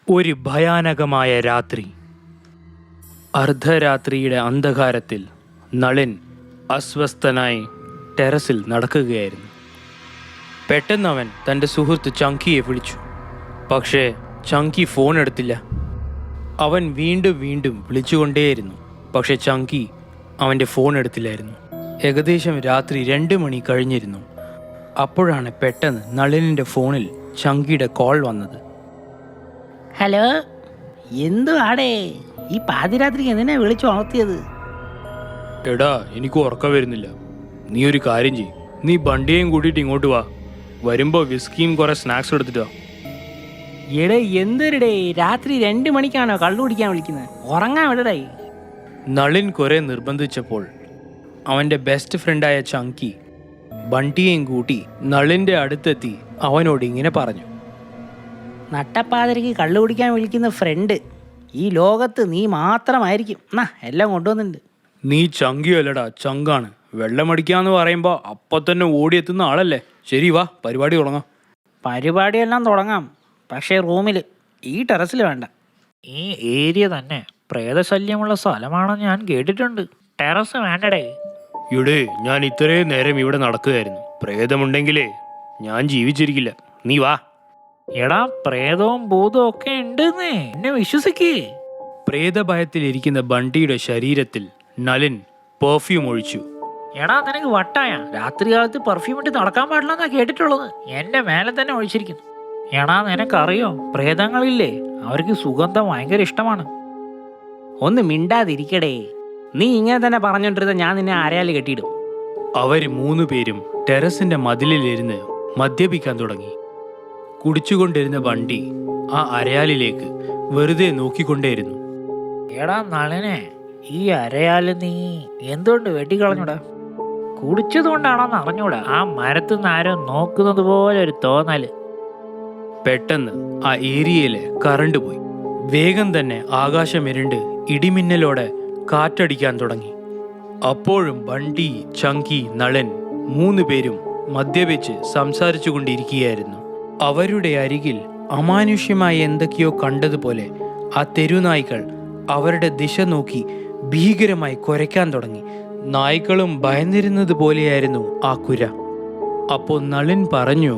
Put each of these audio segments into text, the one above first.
ഒരു ഭയാനകമായ രാത്രി. അർദ്ധരാത്രിയുടെ അന്ധകാരത്തിൽ നളിൻ അസ്വസ്ഥനായി ടെറസിൽ നടക്കുകയായിരുന്നു. പെട്ടെന്ന് അവൻ തൻ്റെ സുഹൃത്ത് ചങ്കിയെ വിളിച്ചു. പക്ഷേ ചങ്കി ഫോൺ എടുത്തില്ല. അവൻ വീണ്ടും വീണ്ടും വിളിച്ചുകൊണ്ടേയിരുന്നു. പക്ഷെ ചങ്കി അവൻ്റെ ഫോൺ എടുത്തില്ലായിരുന്നു. ഏകദേശം രാത്രി 2 മണി കഴിഞ്ഞിരുന്നു. അപ്പോഴാണ് പെട്ടെന്ന് നളിനിൻ്റെ ഫോണിൽ ചങ്കിയുടെ കോൾ വന്നത്. ഹലോ, എന്തുവാടേ ഈ പാതിരാത്രിക്ക് എന്തിനാ വിളിച്ചു ഉണർത്തിയത്? എടാ, എനിക്ക് ഉറക്കം വരുന്നില്ല. നീ ഒരു കാര്യം ചെയ്യ്, നീ ബണ്ടിയെയും കൂട്ടിയിട്ട് ഇങ്ങോട്ട് വാ. വരുമ്പോൾ വിസ്കിയും കുറെ സ്നാക്സ് എടുത്തിട്ട് വാ. എടേ എന്തൊരുടേ, രാത്രി 2 മണിക്കാണോ കള്ളു കുടിക്കാൻ വിളിക്കുന്നത്? ഉറങ്ങാൻ വിടടേ. നളിൻ കുറെ നിർബന്ധിച്ചപ്പോൾ അവൻ്റെ ബെസ്റ്റ് ഫ്രണ്ടായ ചങ്കി ബണ്ടിയെയും കൂട്ടി നളിൻ്റെ അടുത്തെത്തി അവനോട് ഇങ്ങനെ പറഞ്ഞു. നട്ടപ്പാതിരക്ക് കള്ളു കുടിക്കാൻ വിളിക്കുന്ന ഫ്രണ്ട് ഈ ലോകത്ത് നീ മാത്രമായിരിക്കും. എന്നാ എല്ലാം കൊണ്ടുവന്നിട്ടുണ്ട്. നീ ചങ്കിയല്ലടാ, ചങ്കാണ്. വെള്ളമടിക്കാന്ന് പറയുമ്പോൾ അപ്പം തന്നെ ഓടിയെത്തുന്ന ആളല്ലേ. ശരി, വാ, പരിപാടി തുടങ്ങാം. പരിപാടിയെല്ലാം തുടങ്ങാം, പക്ഷേ റൂമിൽ, ഈ ടെറസിൽ വേണ്ട. ഈ ഏരിയ തന്നെ പ്രേതശല്യമുള്ള സ്ഥലമാണെന്ന് ഞാൻ കേട്ടിട്ടുണ്ട്. ടെറസ് വേണ്ടടേ. ഇവിടെ ഞാൻ ഇത്രയും നേരം ഇവിടെ നടക്കുകയായിരുന്നു. പ്രേതമുണ്ടെങ്കിലേ ഞാൻ ജീവിച്ചിരിക്കില്ല. നീ വാ. എടാ, പ്രേതവും ഭൂതവും ഒക്കെ ഉണ്ടെന്നേ, എന്നെ വിശ്വസിക്കേ. പ്രേതഭയത്തിലിരിക്കുന്ന ബണ്ടിയുടെ ശരീരത്തിൽ നളിൻ പെർഫ്യൂം ഒഴിച്ചു. എടാ, നിനക്ക് വട്ടായ? രാത്രി കാലത്ത് പെർഫ്യൂം ഇട്ട് നടക്കാൻ പാടില്ലെന്നാ കേട്ടിട്ടുള്ളത്. എന്റെ മേലെ തന്നെ ഒഴിച്ചിരിക്കുന്നു. എടാ, നിനക്കറിയോ, പ്രേതങ്ങളില്ലേ, അവർക്ക് സുഗന്ധം ഭയങ്കര ഇഷ്ടമാണ്. ഒന്ന് മിണ്ടാതിരിക്കടേ. നീ ഇങ്ങനെ തന്നെ പറഞ്ഞോണ്ടിരുന്ന ഞാൻ നിന്നെ അരയാൽ കെട്ടിയിടും. അവര് 3 പേരും ടെറസിന്റെ മതിലിലിരുന്ന് മദ്യപിക്കാൻ തുടങ്ങി. കുടിച്ചുകൊണ്ടിരുന്ന ബണ്ടി ആ അരയാലിലേക്ക് വെറുതെ നോക്കിക്കൊണ്ടേയിരുന്നു. എടാ നളിനെ, ഈ അരയാല് നീ എന്തുകൊണ്ട് വെട്ടിക്കളഞ്ഞൂടാ? കുടിച്ചതുകൊണ്ടാണോന്ന് അറിഞ്ഞൂടാ. ആ മരത്തുനിന്ന് ആരോ നോക്കുന്നത് പോലെ ഒരു തോന്നല്. പെട്ടെന്ന് ആ ഏരിയയിലെ കറണ്ട് പോയി. വേഗം തന്നെ ആകാശം ഇരുണ്ട് ഇടിമിന്നലോടെ കാറ്റടിക്കാൻ തുടങ്ങി. അപ്പോഴും ബണ്ടി, ചങ്കി, നളൻ 3 പേരും മദ്യപിച്ച് സംസാരിച്ചു കൊണ്ടിരിക്കുകയായിരുന്നു. അവരുടെ അരികിൽ അമാനുഷ്യമായ എന്തൊക്കെയോ കണ്ടതുപോലെ ആ തെരുനായ്ക്കൾ അവരുടെ ദിശ നോക്കി ഭീകരമായി കുരയ്ക്കാൻ തുടങ്ങി. നായ്ക്കളും ഭയന്നിരുന്നത് പോലെയായിരുന്നു ആ കുര. അപ്പോൾ നളിൻ പറഞ്ഞു,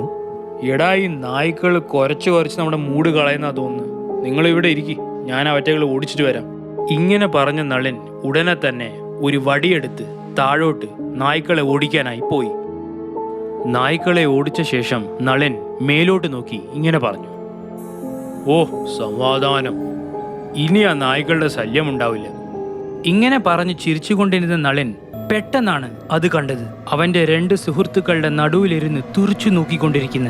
എടാ, ഈ നായ്ക്കൾ കുരച്ച് നമ്മുടെ മൂഡ് കളയുന്നാ തോന്നുന്നു. നിങ്ങൾ ഇവിടെ ഇരിക്കും, ഞാൻ അവറ്റകളെ ഓടിച്ചിട്ട് വരാം. ഇങ്ങനെ പറഞ്ഞ നളിൻ ഉടനെ തന്നെ ഒരു വടിയെടുത്ത് താഴോട്ട് നായ്ക്കളെ ഓടിക്കാനായി പോയി. നായ്ക്കളെ ഓടിച്ച ശേഷം നളിൻ മേലോട്ട് നോക്കി ഇങ്ങനെ പറഞ്ഞു, ഓ സമാധാനം, ഇനി ആ നായ്ക്കളുടെ ശല്യമുണ്ടാവില്ല. ഇങ്ങനെ പറഞ്ഞ് ചിരിച്ചുകൊണ്ടിരുന്ന നളിൻ പെട്ടെന്നാണ് അത് കണ്ടത്. അവന്റെ 2 സുഹൃത്തുക്കളുടെ നടുവിലിരുന്ന് തുറിച്ചു നോക്കിക്കൊണ്ടിരിക്കുന്ന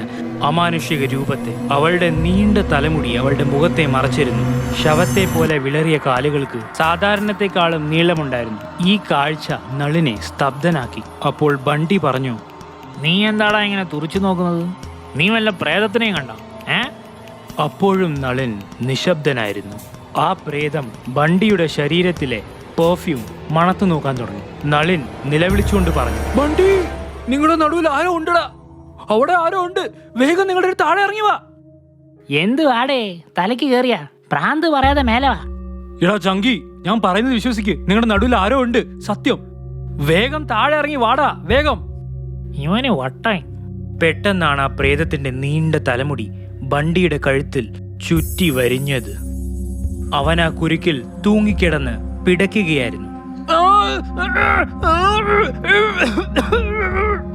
അമാനുഷിക രൂപത്തെ. അവളുടെ നീണ്ട തലമുടി അവളുടെ മുഖത്തെ മറച്ചിരുന്നു. ശവത്തെ പോലെ വിളറിയ കാലുകൾക്ക് സാധാരണത്തെക്കാളും നീളമുണ്ടായിരുന്നു. ഈ കാഴ്ച നളിനെ സ്തബ്ധനാക്കി. അപ്പോൾ ബണ്ടി പറഞ്ഞു, നീ എന്താടാ ഇങ്ങനെ തുറിച്ചു നോക്കുന്നത്? നീ വല്ല പ്രേതത്തിനെയും കണ്ടോ? അപ്പോഴും നളിൻ നിശബ്ദനായിരുന്നു. ആ പ്രേതം ബണ്ടിയുടെ ശരീരത്തിലെ പെർഫ്യൂം മണത്തു നോക്കാൻ തുടങ്ങി. നളിൻ നിലവിളിച്ചുകൊണ്ട് പറഞ്ഞു, ബണ്ടി, നിങ്ങളുടെ നടുവിൽ ആരോ ഉണ്ടടാ, അവിടെ ആരോ ഉണ്ട്, വേഗം നിങ്ങളുടെ താഴെ ഇറങ്ങി വാ. എന്ത് വാടേ, തലയ്ക്ക് കേറിയാ? പ്രാന്ത് പറയാതെ മേലെ വാ. എടാ ചങ്കി, ഞാൻ പറയുന്നത് വിശ്വസിക്ക്, നിങ്ങളുടെ നടുവിൽ ആരോ ഉണ്ട്, സത്യം. വേഗം താഴെ ഇറങ്ങി വാടാ, വേഗം. ഇവന് വട്ടായി. പെട്ടെന്നാണ് ആ പ്രേതത്തിന്റെ നീണ്ട തലമുടി ബണ്ടിയുടെ കഴുത്തിൽ ചുറ്റി വരിഞ്ഞത്. അവൻ ആ കുരുക്കിൽ തൂങ്ങിക്കിടന്ന് പിടയ്ക്കുകയായിരുന്നു.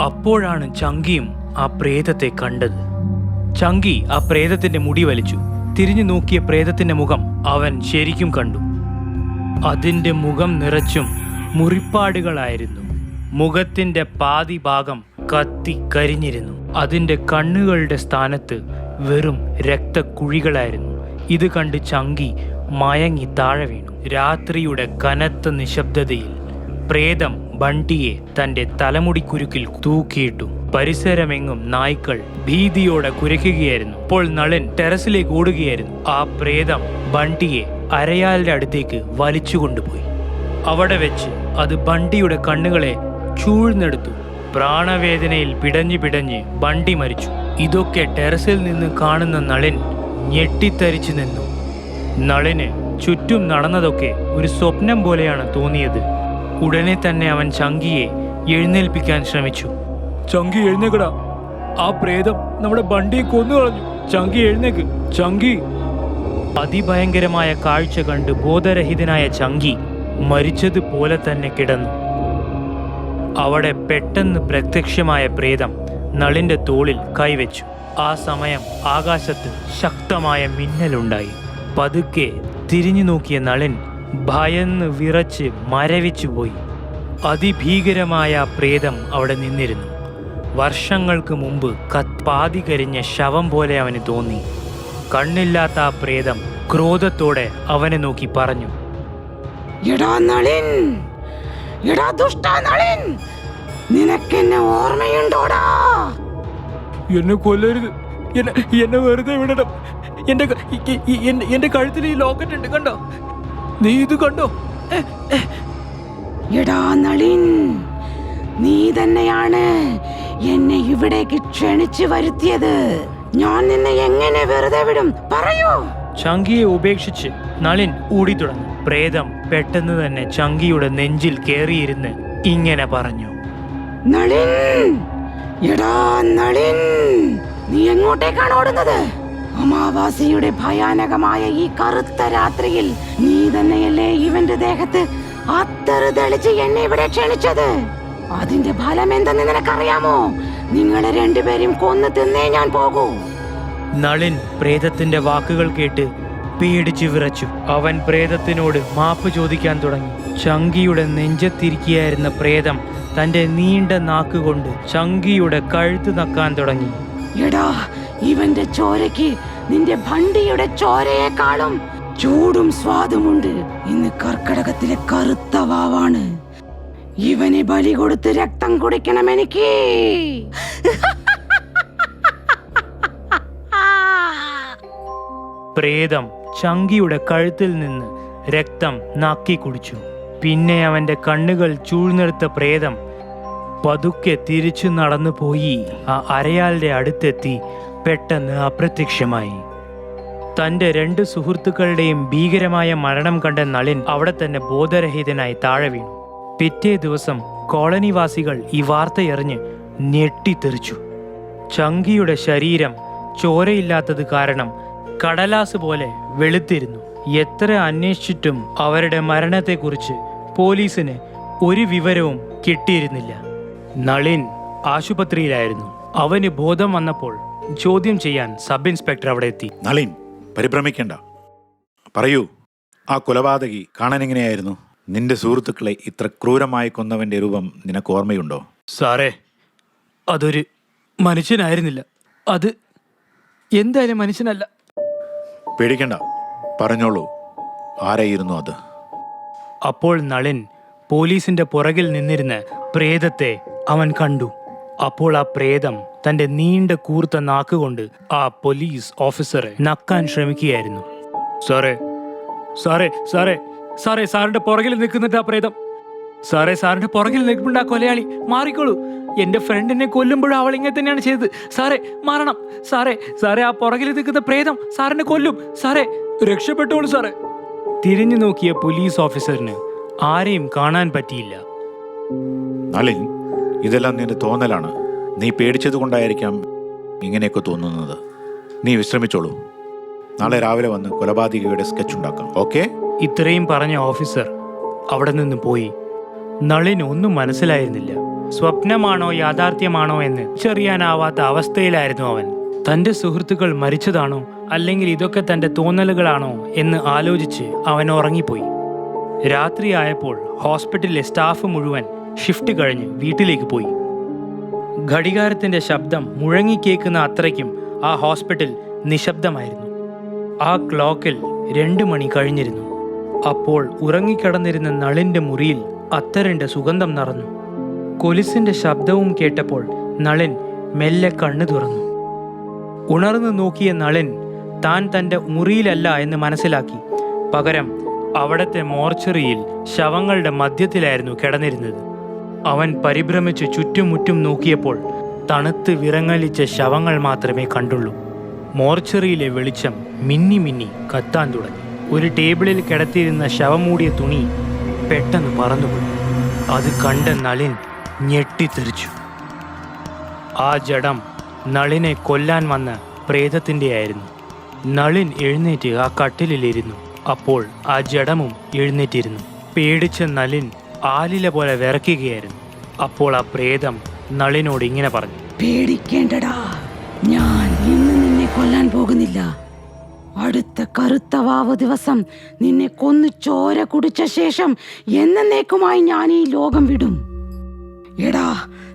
അപ്പോഴാണ് ചങ്കിയും ആ പ്രേതത്തെ കണ്ടത്. ചങ്കി ആ പ്രേതത്തിന്റെ മുടി വലിച്ചു. തിരിഞ്ഞു നോക്കിയ പ്രേതത്തിന്റെ മുഖം അവൻ ശരിക്കും കണ്ടു. അതിന്റെ മുഖം നിറച്ചും മുറിപ്പാടുകളായിരുന്നു. മുഖത്തിന്റെ പാതി ഭാഗം കത്തി കരിഞ്ഞിരുന്നു. അതിന്റെ കണ്ണുകളുടെ സ്ഥാനത്ത് വെറും രക്തക്കുഴികളായിരുന്നു. ഇത് കണ്ട് ചങ്കി മയങ്ങി താഴെ വീണു. രാത്രിയുടെ കനത്ത നിശബ്ദതയിൽ പ്രേതം ബണ്ടിയെ തന്റെ തലമുടിക്കുരുക്കിൽ തൂക്കിയിട്ടു. പരിസരമെങ്ങും നായ്ക്കൾ ഭീതിയോടെ കുരയ്ക്കുകയായിരുന്നു. അപ്പോൾ നളിൻ ടെറസിലേക്ക് ഓടുകയായിരുന്നു. ആ പ്രേതം ബണ്ടിയെ അരയാലിന്റെ അടുത്തേക്ക് വലിച്ചുകൊണ്ടുപോയി. അവിടെ വെച്ച് അത് ബണ്ടിയുടെ കണ്ണുകളെ ചൂഴ്ന്നെടുത്തു. പ്രാണവേദനയിൽ പിടഞ്ഞ് ബണ്ടി മരിച്ചു. ഇതൊക്കെ ടെറസിൽ നിന്ന് കാണുന്ന നളിൻ ഞെട്ടിത്തരിച്ചു നിന്നു. നളിന് ചുറ്റും നടന്നതൊക്കെ ഒരു സ്വപ്നം പോലെയാണ് തോന്നിയത്. ഉടനെ തന്നെ അവൻ ചങ്കിയെ എഴുന്നേൽപ്പിക്കാൻ ശ്രമിച്ചു. ചങ്കി എഴുന്നേക്കടാ, ആ പ്രേതം നമ്മുടെ ബണ്ടിയെ കൊന്നു കളഞ്ഞു. ചങ്കി എഴുന്നേക്ക്, ചങ്കി. അതിഭയങ്കരമായ കാഴ്ച കണ്ട് ബോധരഹിതനായ ചങ്കി മരിച്ചതുപോലെ തന്നെ കിടന്നു. അവിടെ പെട്ടെന്ന് പ്രത്യക്ഷമായ പ്രേതം നളിന്റെ തോളിൽ കൈവച്ചു. ആ സമയം ആകാശത്ത് ശക്തമായ മിന്നലുണ്ടായി. പതുക്കെ തിരിഞ്ഞു നോക്കിയ നളിൻ ഭയന്ന് വിറച്ച് മരവിച്ചുപോയി. അതിഭീകരമായ പ്രേതം അവിടെ നിന്നിരുന്നു. വർഷങ്ങൾക്ക് മുമ്പ് പാതി കരിഞ്ഞ ശവം പോലെ അവന് തോന്നി. കണ്ണില്ലാത്ത ആ പ്രേതം ക്രോധത്തോടെ അവനെ നോക്കി പറഞ്ഞു, എടാ നളിൻ, എടാ ദുഷ്ടാ നളിൻ, നിനക്കെന്നെ ഓർമ്മയുണ്ടോടാ? എന്നെ കൊല്ലരുത്, എന്നെ വെറുതെ വിടണം. എന്റെ കഴുത്തിൽ ഈ ലോക്കറ്റ് ഉണ്ട്, കണ്ടോ? നീ ഇത് കണ്ടോ? എടാ നളിൻ, നീ തന്നെയാണ് എന്നെ ഇവിടേക്ക് ക്ഷണിച്ചു വരുത്തിയത്. ഞാൻ നിന്നെ എങ്ങനെ വെറുതെ വിടും, പറയൂ? ചങ്കിയെ ഉപേക്ഷിച്ച് നളിൻ ഓടി തുടങ്ങി. പ്രേതം പെട്ടെന്ന് തന്നെ ചങ്കിയുടെ നെഞ്ചിൽ കേറിയിരുന്ന് ഇങ്ങനെ പറഞ്ഞു, നളിൻ, എടാ നളിൻ, നീ എങ്ങോട്ടേക്കാണ് ഓടുന്നത്? അമാവാസിയുടെ ഭയാനകമായ ഈ കറുത്ത രാത്രിയിൽ നീ തന്നെയല്ലേ ഇവന്റെ ദേഹത്ത് അത്തറ് തെളിച്ച് എന്നെ ഇവിടെ ക്ഷണിച്ചത്? അതിന്റെ ഫലം എന്തെന്ന് നിനക്കറിയാമോ? നിങ്ങളെ രണ്ടുപേരും കൊന്നു തിന്നേ ഞാൻ പോകൂ. നളിൻ പ്രേതത്തിന്റെ വാക്കുകൾ കേട്ട് പേടിച്ചു വിറച്ചു. അവൻ പ്രേതത്തിനോട് മാപ്പ് ചോദിക്കാൻ തുടങ്ങി. ചങ്കിയുടെ നെഞ്ചത്തിരിക്കുകയായിരുന്ന പ്രേതം തന്റെ നീണ്ട നാക്കുകൊണ്ട് ചങ്കിയുടെ കഴുത്ത് നക്കാൻ തുടങ്ങി. എടാ, ഇവന്റെ ചോരയ്ക്ക് നിന്റെ ഭണ്ടിയുടെ ചോരയെക്കാളും ചൂടും സ്വാദുമുണ്ട്. ഇന്ന് കർക്കടകത്തിലെ കറുത്ത വാവാണ്. ഇവനെ ബലി കൊടുത്ത് രക്തം കുടിക്കണം എനിക്ക്. പ്രേതം ചങ്കിയുടെ കഴുത്തിൽ നിന്ന് രക്തം നാക്കി കുടിച്ചു. പിന്നെ അവന്റെ കണ്ണുകൾ ചൂഴ്ന്നെടുത്ത പ്രേതം പതുക്കെ തിരിച്ചു നടന്നു പോയി ആ അരയാളുടെ അടുത്തെത്തി പെട്ടെന്ന് അപ്രത്യക്ഷമായി. തന്റെ 2 സുഹൃത്തുക്കളുടെയും ഭീകരമായ മരണം കണ്ട നളിൻ അവിടെ തന്നെ ബോധരഹിതനായി താഴെ വീണു. പിറ്റേ ദിവസം കോളനിവാസികൾ ഈ വാർത്തയറിഞ്ഞ് ഞെട്ടിത്തെറിച്ചു. ചങ്കിയുടെ ശരീരം ചോരയില്ലാത്തത് കാരണം കടലാസ് പോലെ വെളുത്തിരുന്നു. എത്ര അന്വേഷിച്ചിട്ടും അവരുടെ മരണത്തെക്കുറിച്ച് പോലീസിന് ഒരു വിവരവും കിട്ടിയിരുന്നില്ല. നളിൻ ആശുപത്രിയിലായിരുന്നു. അവന് ബോധം വന്നപ്പോൾ ചോദ്യം ചെയ്യാൻ സബ് ഇൻസ്പെക്ടർ അവിടെ എത്തി. നളിൻ, പരിഭ്രമിക്കണ്ട, പറയൂ, ആ കൊലപാതകി കാണാൻ എങ്ങനെയായിരുന്നു? നിന്റെ സുഹൃത്തുക്കളെ ഇത്ര ക്രൂരമായി കൊന്നവന്റെ രൂപം നിനക്ക് ഓർമ്മയുണ്ടോ? സാറേ, അതൊരു മനുഷ്യനായിരുന്നില്ല. അത് എന്തായാലും മനുഷ്യനല്ല. പേടിക്കണ്ട, പറഞ്ഞോളൂ, ആരായിരുന്നു അത്? അപ്പോൾ നളിൻ പോലീസിന്റെ പുറകിൽ നിന്നിരുന്ന പ്രേതത്തെ അവൻ കണ്ടു. അപ്പോൾ ആ പ്രേതം തന്റെ നീണ്ട കൂർത്ത നാക്കുകൊണ്ട് ആ പോലീസ് ഓഫീസറെ നക്കാൻ ശ്രമിക്കുകയായിരുന്നു. സാറേ, സാറേ, സാറേ, സാറേ, സാറിന്റെ പുറകിൽ നിൽക്കുന്നുണ്ട് ആ പ്രേതം. സാറേ, സാറിന്റെ പുറകിൽ നിൽക്കുന്നുണ്ട് ആ കൊലയാളി. മാറിക്കോളൂ, എന്റെ ഫ്രണ്ടിനെ കൊല്ലുമ്പോഴും അവൾ ഇങ്ങനെ തന്നെയാണ് ചെയ്തത്. സാറേ, മാറണം. സാറേ, സാറേ, ആ പുറകിൽ നിൽക്കുന്ന പ്രേതം സാറിനെ കൊല്ലും. സാറേ, രക്ഷപ്പെട്ടോളൂ സാറേ. തിരിഞ്ഞു നോക്കിയ പോലീസ് ഓഫീസറിന് ആരെയും കാണാൻ പറ്റിയില്ല. നളിൻ, ഇതെല്ലാം നിന്റെ തോന്നലാണ്. നീ പേടിച്ചത് കൊണ്ടായിരിക്കാം ഇങ്ങനെയൊക്കെ തോന്നുന്നത്. നീ വിശ്രമിച്ചോളൂ. നാളെ രാവിലെ വന്ന് കൊലപാതകിയുടെ സ്കെച്ച് ഉണ്ടാക്കാം, ഓക്കെ? ഇത്രയും പറഞ്ഞ ഓഫീസർ അവിടെ നിന്ന് പോയി. നളിന് ഒന്നും മനസ്സിലായിരുന്നില്ല. സ്വപ്നമാണോ യാഥാർത്ഥ്യമാണോ എന്ന് ചെറിയാനാവാത്ത അവസ്ഥയിലായിരുന്നു അവൻ. തന്റെ സുഹൃത്തുക്കൾ മരിച്ചതാണോ അല്ലെങ്കിൽ ഇതൊക്കെ തന്റെ തോന്നലുകളാണോ എന്ന് ആലോചിച്ച് അവൻ ഉറങ്ങിപ്പോയി. രാത്രിയായപ്പോൾ ഹോസ്പിറ്റലിലെ സ്റ്റാഫ് മുഴുവൻ ഷിഫ്റ്റ് കഴിഞ്ഞ് വീട്ടിലേക്ക് പോയി. ഘടികാരത്തിന്റെ ശബ്ദം മുഴങ്ങിക്കേക്കുന്ന അത്രയ്ക്കും ആ ഹോസ്പിറ്റൽ നിശബ്ദമായിരുന്നു. ആ ക്ലോക്കിൽ 2 മണി കഴിഞ്ഞിരുന്നു. അപ്പോൾ ഉറങ്ങിക്കിടന്നിരുന്ന നളിന്റെ മുറിയിൽ അത്തറിന്റെ സുഗന്ധം നിറഞ്ഞു. കൊലുസിന്റെ ശബ്ദവും കേട്ടപ്പോൾ നളിൻ മെല്ലെ കണ്ണു തുറന്നു. ഉണർന്നു നോക്കിയ നളിൻ താൻ തന്റെ മുറിയിലല്ല എന്ന് മനസ്സിലാക്കി. പകരം അവിടത്തെ മോർച്ചറിയിൽ ശവങ്ങളുടെ മധ്യത്തിലായിരുന്നു കിടന്നിരുന്നത്. അവൻ പരിഭ്രമിച്ച് ചുറ്റുമുറ്റും നോക്കിയപ്പോൾ തണുത്ത് വിറങ്ങലിച്ച ശവങ്ങൾ മാത്രമേ കണ്ടുള്ളൂ. മോർച്ചറിയിലെ വെളിച്ചം മിന്നി മിന്നി കത്താൻ തുടങ്ങി. ഒരു ടേബിളിൽ കിടത്തിയിരുന്ന ശവം മൂടിയ തുണി പെട്ടെന്ന് പറന്നുപോയി. അത് കണ്ട നളിൻ ഞെട്ടിത്തെറിച്ചു. ആ ജഡം നളിനെ കൊല്ലാൻ വന്ന പ്രേതത്തിൻ്റെ ആയിരുന്നു. നളിൻ എഴുന്നേറ്റ് ആ കട്ടിലിലിരുന്നു. അപ്പോൾ ആ ജഡമും എഴുന്നേറ്റിരുന്നു. പേടിച്ച നളിൻ ആലില പോലെ വിറയ്ക്കുകയായിരുന്നു. അപ്പോൾ ആ പ്രേതം നളിനോട് ഇങ്ങനെ പറഞ്ഞു: പേടിക്കേണ്ടടാ, ഞാൻ ഇന്ന് നിന്നെ കൊല്ലാൻ പോകുന്നില്ല. അടുത്ത കറുത്ത വാവ് ദിവസം നിന്നെ കൊന്നു ചോര കുടിച്ച ശേഷം എന്നേക്കുമായി ഞാൻ ഈ ലോകം വിടും. എടാ,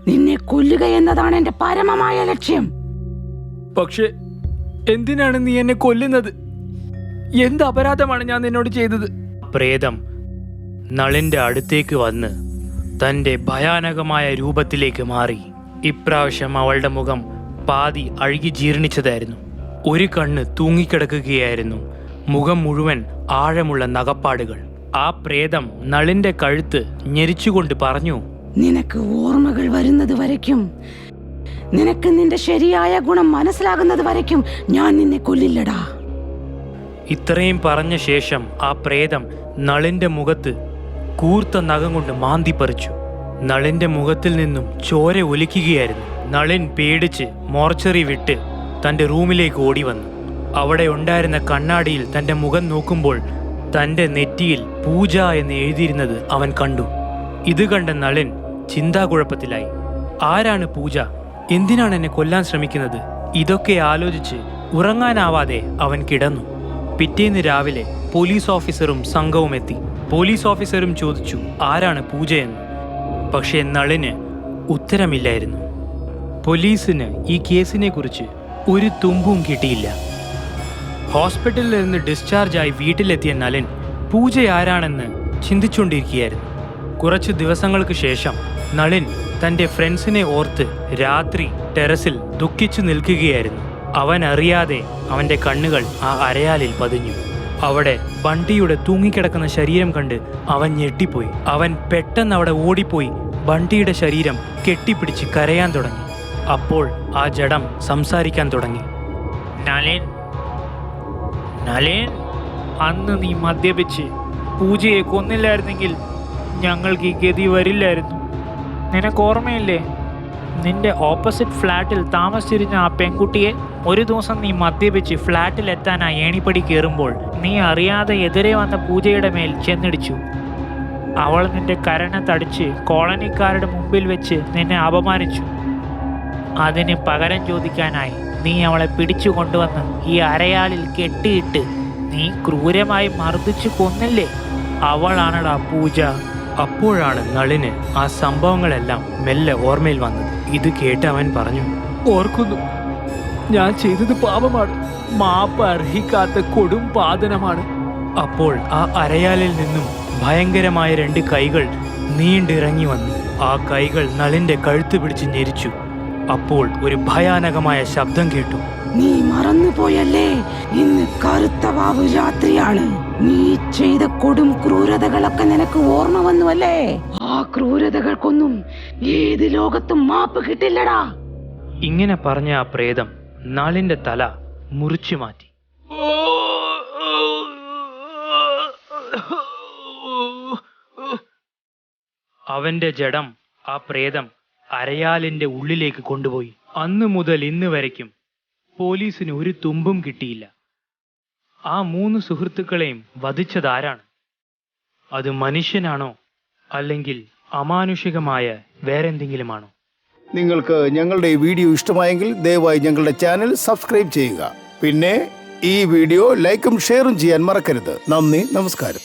നിന്നെ കൊല്ലുക എന്നതാണ് എന്റെ പരമമായ ലക്ഷ്യം. പക്ഷേ എന്തിനാണ് നീ എന്നെ കൊല്ലുന്നത്? എന്ത് അപരാധമാണ് ഞാൻ നിന്നോട് ചെയ്തത്? പ്രേതം നളിന്റെ അടുത്തേക്ക് വന്ന് തൻ്റെ ഭയാനകമായ രൂപത്തിലേക്ക് മാറി. ഇപ്രാവശ്യം അവളുടെ മുഖം പാതി അഴുകി ജീർണിച്ചതായിരുന്നു. ഒരു കണ്ണ് തൂങ്ങിക്കിടക്കുകയായിരുന്നു. മുഖം മുഴുവൻ ആഴമുള്ള നഖപ്പാടുകൾ. ആ പ്രേതം നളിന്റെ കഴുത്ത് ഞെരിച്ചുകൊണ്ട് പറഞ്ഞു: നിനക്ക് ഓർമ്മകൾ വരുന്നത് വരയ്ക്കും, നിനക്ക് നിന്റെ ശരിയായ ഗുണം മനസ്സിലാകുന്നത് വരയ്ക്കും ഞാൻ നിന്നെ കൊല്ലില്ലടാ. ഇത്രയും പറഞ്ഞ ശേഷം ആ പ്രേതം നളിന്റെ മുഖത്ത് കൂർത്ത നഖം കൊണ്ട് മാന്തിപ്പറിച്ചു. നളിന്റെ മുഖത്തിൽ നിന്നും ചോര ഒലിക്കുകയായിരുന്നു. നളിൻ പേടിച്ച് മോർച്ചറി വിട്ട് തൻ്റെ റൂമിലേക്ക് ഓടി വന്നു. അവിടെ ഉണ്ടായിരുന്ന കണ്ണാടിയിൽ തൻ്റെ മുഖം നോക്കുമ്പോൾ തൻ്റെ നെറ്റിയിൽ പൂജ എന്ന് എഴുതിയിരുന്നത് അവൻ കണ്ടു. ഇത് കണ്ട നളിൻ ചിന്താകുഴപ്പത്തിലായി. ആരാണ് പൂജ? എന്തിനാണ് എന്നെ കൊല്ലാൻ ശ്രമിക്കുന്നത്? ഇതൊക്കെ ആലോചിച്ച് ഉറങ്ങാനാവാതെ അവൻ കിടന്നു. പിറ്റേന്ന് രാവിലെ പോലീസ് ഓഫീസറും സംഘവും എത്തി. പോലീസ് ഓഫീസറും ചോദിച്ചു ആരാണ് പൂജയെന്ന്. പക്ഷേ നളിന് ഉത്തരമില്ലായിരുന്നു. പോലീസിന് ഈ കേസിനെ കുറിച്ച് ഒരു തുമ്പും കിട്ടിയില്ല. ഹോസ്പിറ്റലിൽ നിന്ന് ഡിസ്ചാർജായി വീട്ടിലെത്തിയ നളിൻ പൂജ ആരാണെന്ന് ചിന്തിച്ചുകൊണ്ടിരിക്കുകയായിരുന്നു. കുറച്ച് ദിവസങ്ങൾക്ക് ശേഷം നളിൻ തൻ്റെ ഫ്രണ്ട്സിനെ ഓർത്ത് രാത്രി ടെറസിൽ ദുഃഖിച്ചു നിൽക്കുകയായിരുന്നു. അവൻ അറിയാതെ അവൻ്റെ കണ്ണുകൾ ആ അരയാലിൽ പതിഞ്ഞു. അവിടെ ബണ്ടിയുടെ തൂങ്ങിക്കിടക്കുന്ന ശരീരം കണ്ട് അവൻ ഞെട്ടിപ്പോയി. അവൻ പെട്ടെന്ന് അവിടെ ഓടിപ്പോയി ബണ്ടിയുടെ ശരീരം കെട്ടിപ്പിടിച്ച് കരയാൻ തുടങ്ങി. അപ്പോൾ ആ ജഡം സംസാരിക്കാൻ തുടങ്ങി. നളിൻ, നളിൻ, അന്ന് നീ മദ്യപിച്ച് പൂജയെ കൊന്നില്ലായിരുന്നെങ്കിൽ ഞങ്ങൾക്ക് ഈ ഗതി വരില്ലായിരുന്നു. നിനക്ക് ഓർമ്മയില്ലേ, നിന്റെ ഓപ്പോസിറ്റ് ഫ്ലാറ്റിൽ താമസിച്ചിരുന്ന ആ പെൺകുട്ടിയെ ഒരു ദിവസം നീ മദ്യപിച്ച് ഫ്ലാറ്റിൽ എത്താനായി ഏണിപ്പടി കയറുമ്പോൾ നീ അറിയാതെ എതിരെ വന്ന പൂജയുടെ മേൽ ചെന്നിടിച്ചു. അവൾ നിന്റെ കരണ തടിച്ച് കോളനിക്കാരുടെ മുമ്പിൽ വെച്ച് നിന്നെ അപമാനിച്ചു. അതിന് പകരം ചോദിക്കാനായി നീ അവളെ പിടിച്ചു കൊണ്ടുവന്ന് ഈ അരയാലിൽ കെട്ടിയിട്ട് നീ ക്രൂരമായി മർദ്ദിച്ചു കൊന്നില്ലേ? അവളാണടാ പൂജ. അപ്പോഴാണ് നളിന് ആ സംഭവങ്ങളെല്ലാം മെല്ലെ ഓർമ്മയിൽ വന്നത്. ഇത് കേട്ട് അവൻ പറഞ്ഞു: ഓർക്കുന്നു, ഞാൻ ചെയ്തത് പാപമാണ്, മാപ്പ് അർഹിക്കാത്ത കൊടും പാതനമാണ്. അപ്പോൾ ആ അരയാലിൽ നിന്നും ഭയങ്കരമായ 2 കൈകൾ നീണ്ടിറങ്ങി വന്നു. ആ കൈകൾ നളിന്റെ കഴുത്ത് പിടിച്ച് ഞെരിച്ചു. അപ്പോൾ ഒരു ഭയാനകമായ ശബ്ദം കേട്ടു. നീ മറന്നുപോയല്ലേ, ഇന്ന് കറുത്ത വാവ് രാത്രിയാണ്. നീ ചെയ്ത കൊടും ക്രൂരതകളൊക്കെ നിനക്ക് ഓർമ്മ വന്നുവല്ലേ? ആ ക്രൂരതകൾക്കൊന്നും ഏത് ലോകത്തും മാപ്പ് കിട്ടില്ലടാ. ഇങ്ങനെ പറഞ്ഞ ആ പ്രേതം നളിന്റെ തല മുറിച്ചു മാറ്റി. അവന്റെ ജഡം ആ പ്രേതം അരയാലിന്റെ ഉള്ളിലേക്ക് കൊണ്ടുപോയി. അന്നു മുതൽ ഇന്ന് വരയ്ക്കും പോലീസിന് ഒരു തുമ്പും കിട്ടിയില്ല. ആ 3 സുഹൃത്തുക്കളെയും വധിച്ചതാരാണ്? അത് മനുഷ്യനാണോ അല്ലെങ്കിൽ അമാനുഷികമായ വേറെന്തെങ്കിലുമാണോ? നിങ്ങൾക്ക് ഞങ്ങളുടെ ഈ വീഡിയോ ഇഷ്ടമായെങ്കിൽ ദയവായി ഞങ്ങളുടെ ചാനൽ സബ്സ്ക്രൈബ് ചെയ്യുക. പിന്നെ ഈ വീഡിയോ ലൈക്കും ഷെയറും ചെയ്യാൻ മറക്കരുത്. നന്ദി, നമസ്കാരം.